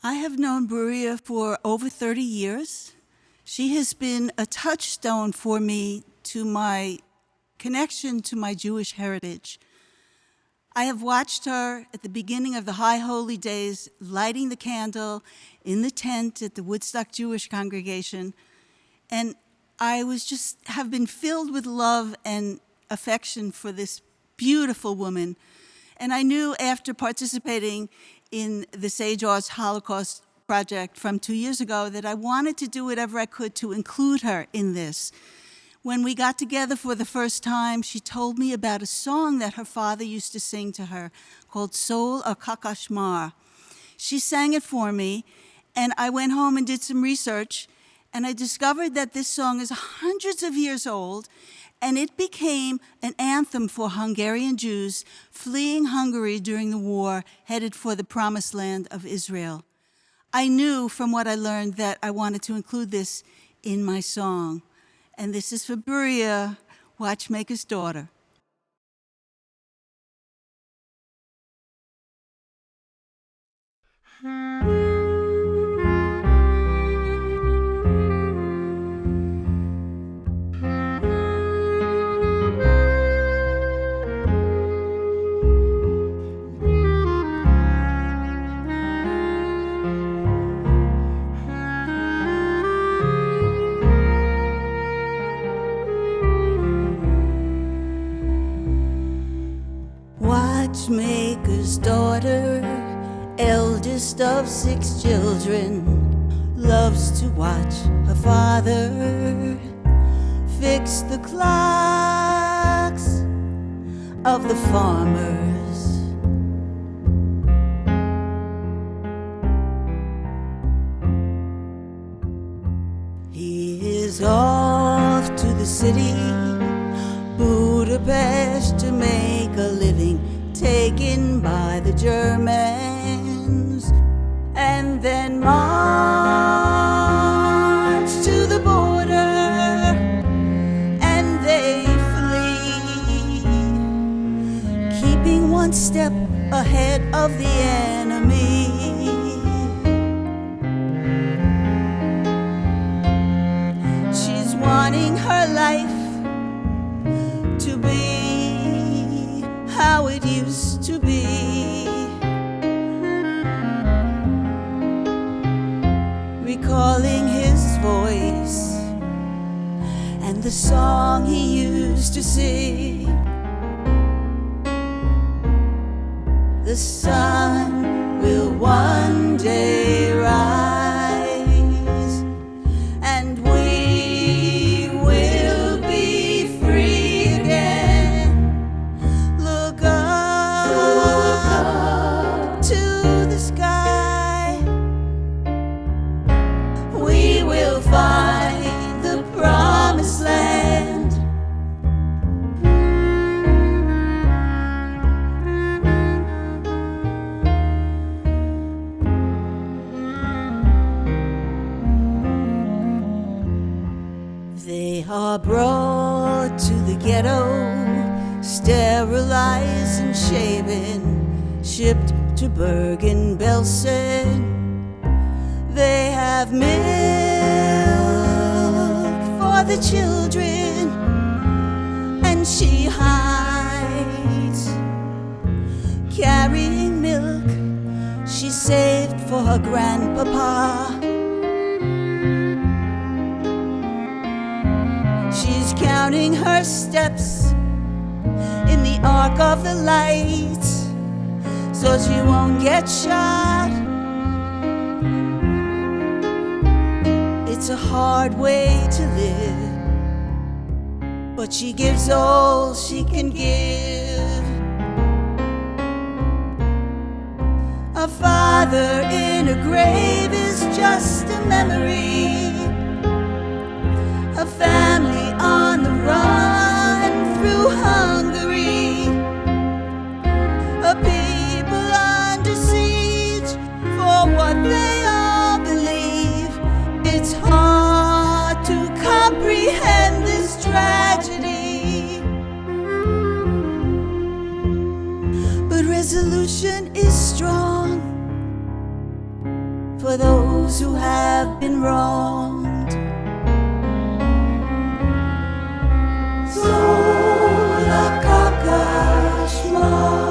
I have known Bruria for over 30 years. She has been a touchstone for me to my connection to my Jewish heritage. I have watched her at the beginning of the High Holy Days, lighting the candle in the tent at the Woodstock Jewish congregation, and I have been filled with love and affection for this beautiful woman. And I knew after participating in the SageArts Holocaust project from 2 years ago that I wanted to do whatever I could to include her in this. When we got together for the first time, she told me about a song that her father used to sing to her called Sol Akakashmar. She sang it for me, and I went home and did some research, and I discovered that this song is hundreds of years old, and it became an anthem for Hungarian Jews fleeing Hungary during the war, headed for the promised land of Israel. I knew from what I learned that I wanted to include this in my song. And this is for Bruria, Watchmaker's daughter. Watchmaker's daughter, eldest of 6 children, loves to watch her father fix the clocks of the farmers. He is off to the city, Budapest, to make a living, taken by the Germans, and then march to the border, and they flee, keeping one step ahead of the enemy. She's wanting her life to be how it used to be. Recalling his voice and the song he used to sing. The sun will one day rise, and we will be free again. Look up to the sky. We will find the promised land. They are brought to the ghetto, sterilized and shaven, shipped to Bergen-Belsen. They have milk for the children, and she hides, carrying milk she saved for her grandpapa. She's counting her steps in the arc of the light, so she won't get shot. It's a hard way to live, but she gives all she can give. A father in a grave is just a memory. A family on the run through Hungary. A people under siege for what they all believe. It's hard to comprehend this tragedy, but resolution is strong. for those who have been wronged. Sola Kakashma.